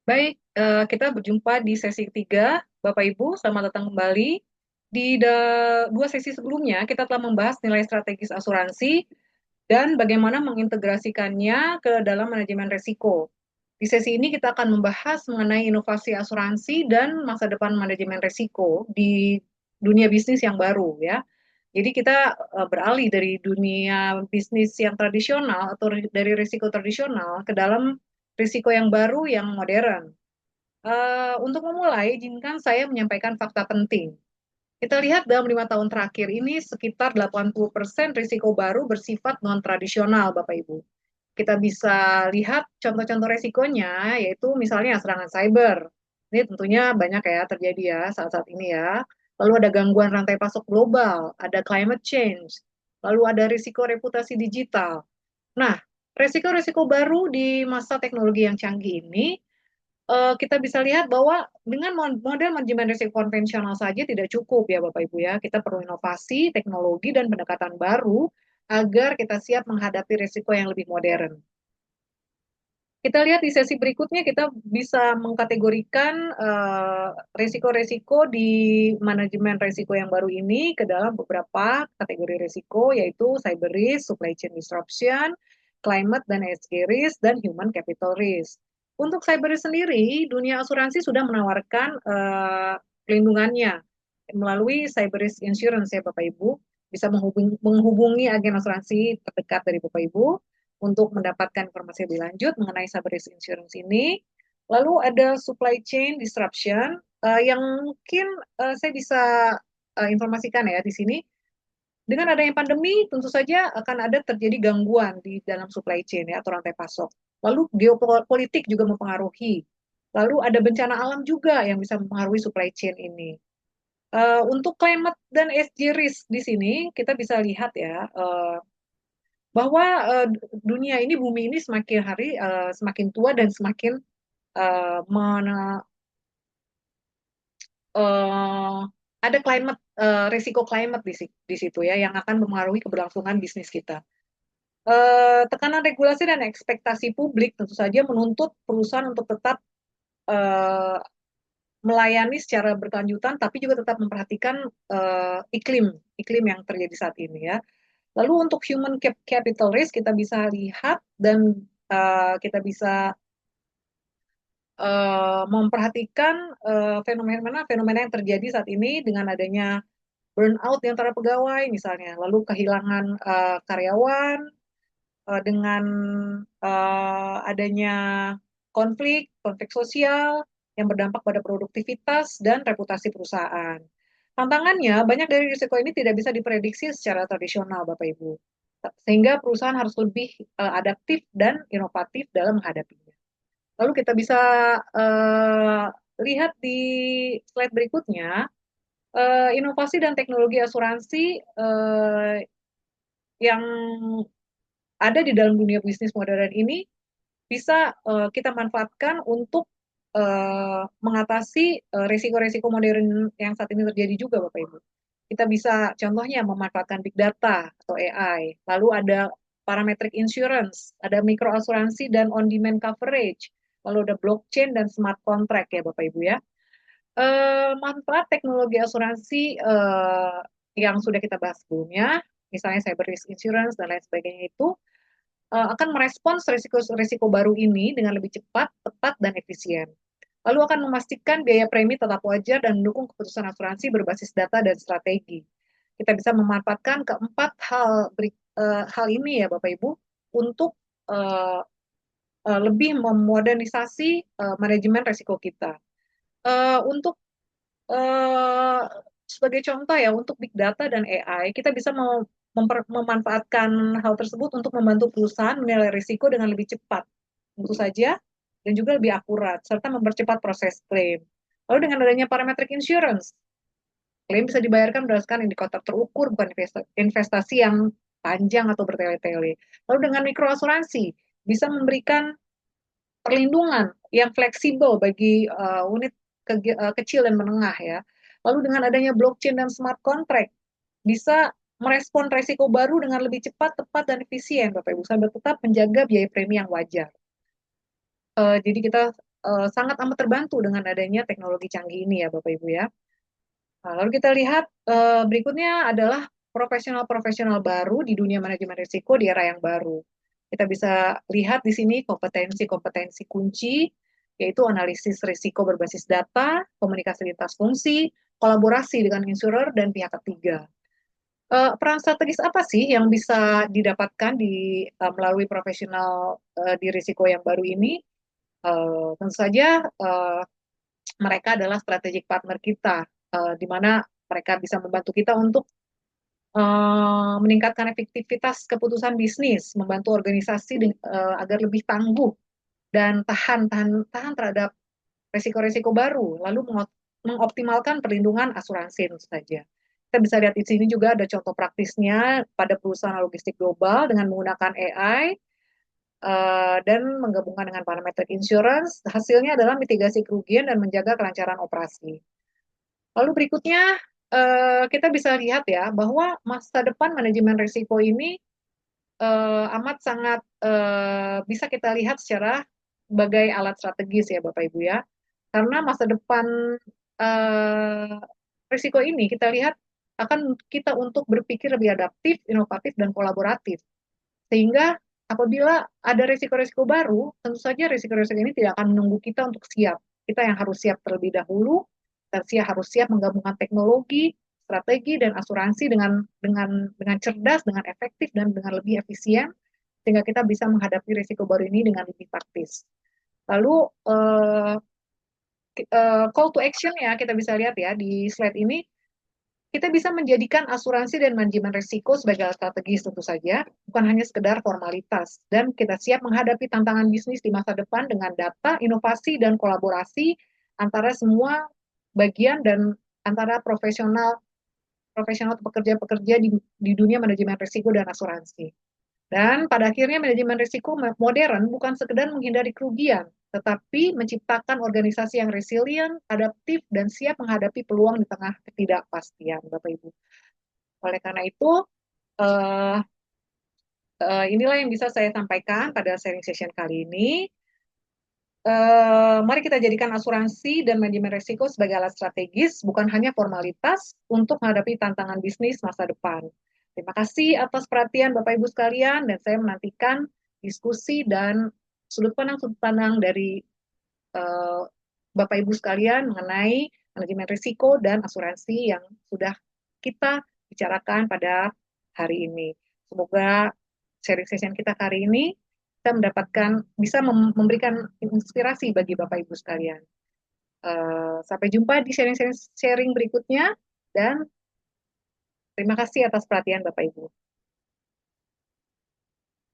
Baik, kita berjumpa di sesi ketiga. Bapak Ibu, selamat datang kembali. Di dua sesi sebelumnya, kita telah membahas nilai strategis asuransi dan bagaimana mengintegrasikannya ke dalam manajemen risiko. Di sesi ini kita akan membahas mengenai inovasi asuransi dan masa depan manajemen risiko di dunia bisnis yang baru ya. Jadi kita beralih dari dunia bisnis yang tradisional atau dari risiko tradisional ke dalam risiko yang baru yang modern. Untuk memulai, izinkan saya menyampaikan fakta penting. Kita lihat dalam 5 tahun terakhir ini sekitar 80% risiko baru bersifat non-tradisional, Bapak Ibu. Kita bisa lihat contoh-contoh risikonya, yaitu misalnya serangan cyber. Ini tentunya banyak ya terjadi ya saat-saat ini ya. Lalu ada gangguan rantai pasok global, ada climate change, lalu ada risiko reputasi digital. Nah, risiko-risiko baru di masa teknologi yang canggih ini kita bisa lihat bahwa dengan model manajemen risiko konvensional saja tidak cukup ya Bapak Ibu ya. Kita perlu inovasi, teknologi, dan pendekatan baru agar kita siap menghadapi risiko yang lebih modern. Kita lihat di sesi berikutnya kita bisa mengkategorikan risiko-risiko di manajemen risiko yang baru ini ke dalam beberapa kategori risiko yaitu cyber risk, supply chain disruption, climate dan ESG risk, dan human capital risk. Untuk cyber risk sendiri, dunia asuransi sudah menawarkan pelindungannya melalui cyber risk insurance ya Bapak Ibu. Bisa menghubungi agen asuransi terdekat dari Bapak Ibu untuk mendapatkan informasi lebih lanjut mengenai cyber risk insurance ini. Lalu ada supply chain disruption yang mungkin saya bisa informasikan ya di sini. Dengan adanya pandemi, tentu saja akan ada terjadi gangguan di dalam supply chain ya atau rantai pasok. Lalu geopolitik juga mempengaruhi. Lalu ada bencana alam juga yang bisa mempengaruhi supply chain ini. Untuk climate dan SG risk di sini kita bisa lihat ya bahwa dunia ini, bumi ini semakin hari semakin tua dan semakin uh, mana, uh, ada risiko climate di situ ya yang akan mempengaruhi keberlangsungan bisnis kita. Tekanan regulasi dan ekspektasi publik tentu saja menuntut perusahaan untuk tetap uh, melayani secara berkelanjutan, tapi juga tetap memperhatikan iklim yang terjadi saat ini ya. Lalu untuk human capital risk kita bisa lihat dan kita bisa memperhatikan fenomena-fenomena yang terjadi saat ini dengan adanya burnout di antara pegawai misalnya, lalu kehilangan karyawan dengan adanya konflik sosial yang berdampak pada produktivitas dan reputasi perusahaan. Tantangannya, banyak dari risiko ini tidak bisa diprediksi secara tradisional, Bapak Ibu. Sehingga perusahaan harus lebih adaptif dan inovatif dalam menghadapinya. Lalu kita bisa eh, lihat di slide berikutnya, inovasi dan teknologi asuransi yang ada di dalam dunia bisnis modern ini bisa kita manfaatkan untuk mengatasi risiko-risiko modern yang saat ini terjadi juga, Bapak Ibu. Kita bisa contohnya memanfaatkan big data atau AI. Lalu ada parametric insurance, ada mikroasuransi dan on-demand coverage. Lalu ada blockchain dan smart contract ya Bapak Ibu ya. Manfaat teknologi asuransi yang sudah kita bahas sebelumnya, misalnya cyber risk insurance dan lain sebagainya itu akan merespons risiko-risiko baru ini dengan lebih cepat, tepat, dan efisien. Lalu akan memastikan biaya premi tetap wajar dan mendukung keputusan asuransi berbasis data dan strategi. Kita bisa memanfaatkan keempat hal ini ya Bapak Ibu untuk uh, lebih memodernisasi manajemen risiko kita. Untuk uh, sebagai contoh ya, untuk big data dan AI, kita bisa memanfaatkan hal tersebut untuk membantu perusahaan menilai risiko dengan lebih cepat, tentu saja, dan juga lebih akurat, serta mempercepat proses klaim. Lalu dengan adanya parametric insurance, klaim bisa dibayarkan berdasarkan indikator terukur, bukan investasi yang panjang atau bertele-tele. Lalu dengan mikroasuransi, bisa memberikan perlindungan yang fleksibel bagi unit kecil dan menengah ya. Lalu dengan adanya blockchain dan smart contract bisa merespon resiko baru dengan lebih cepat, tepat, dan efisien, Bapak Ibu, sambil tetap menjaga biaya premi yang wajar. Jadi kita sangat amat terbantu dengan adanya teknologi canggih ini ya Bapak Ibu ya. Nah, lalu kita lihat berikutnya adalah profesional-profesional baru di dunia manajemen risiko di era yang baru. Kita bisa lihat di sini kompetensi-kompetensi kunci, yaitu analisis risiko berbasis data, komunikasi lintas fungsi, kolaborasi dengan insurer dan pihak ketiga. Peran strategis apa sih yang bisa didapatkan melalui profesional di risiko yang baru ini? Tentu saja mereka adalah strategic partner kita, di mana mereka bisa membantu kita untuk meningkatkan efektivitas keputusan bisnis, membantu organisasi agar lebih tangguh dan tahan terhadap resiko-resiko baru, lalu mengoptimalkan perlindungan asuransi tentu saja. Kita bisa lihat di sini juga ada contoh praktisnya pada perusahaan logistik global dengan menggunakan AI dan menggabungkan dengan parameter insurance. Hasilnya adalah mitigasi kerugian dan menjaga kelancaran operasi. Lalu berikutnya kita bisa lihat ya bahwa masa depan manajemen risiko ini amat sangat bisa kita lihat secara sebagai alat strategis ya Bapak Ibu ya. Karena masa depan eh, risiko ini kita lihat akan kita untuk berpikir lebih adaptif, inovatif, dan kolaboratif. Sehingga apabila ada risiko-risiko baru, tentu saja risiko-risiko ini tidak akan menunggu kita untuk siap. Kita yang harus siap terlebih dahulu, dan harus siap menggabungkan teknologi, strategi, dan asuransi dengan cerdas, dengan efektif, dan dengan lebih efisien, sehingga kita bisa menghadapi risiko baru ini dengan lebih taktis. Lalu call to action ya kita bisa lihat ya di slide ini kita bisa menjadikan asuransi dan manajemen risiko sebagai alat strategis tentu saja, bukan hanya sekedar formalitas. Dan kita siap menghadapi tantangan bisnis di masa depan dengan data, inovasi, dan kolaborasi antara semua bagian dan antara profesional profesional pekerja-pekerja di dunia manajemen risiko dan asuransi. Dan pada akhirnya manajemen risiko modern bukan sekedar menghindari kerugian, tetapi menciptakan organisasi yang resilient, adaptif, dan siap menghadapi peluang di tengah ketidakpastian, Bapak Ibu. Oleh karena itu, eh, inilah yang bisa saya sampaikan pada sharing session kali ini. Mari kita jadikan asuransi dan manajemen risiko sebagai alat strategis, bukan hanya formalitas untuk menghadapi tantangan bisnis masa depan. Terima kasih atas perhatian Bapak Ibu sekalian, dan saya menantikan diskusi dan sudut pandang dari uh, Bapak Ibu sekalian mengenai manajemen risiko dan asuransi yang sudah kita bicarakan pada hari ini. Semoga sharing session kita hari ini kita mendapatkan bisa memberikan inspirasi bagi Bapak Ibu sekalian. Sampai jumpa di sharing berikutnya dan terima kasih atas perhatian Bapak Ibu.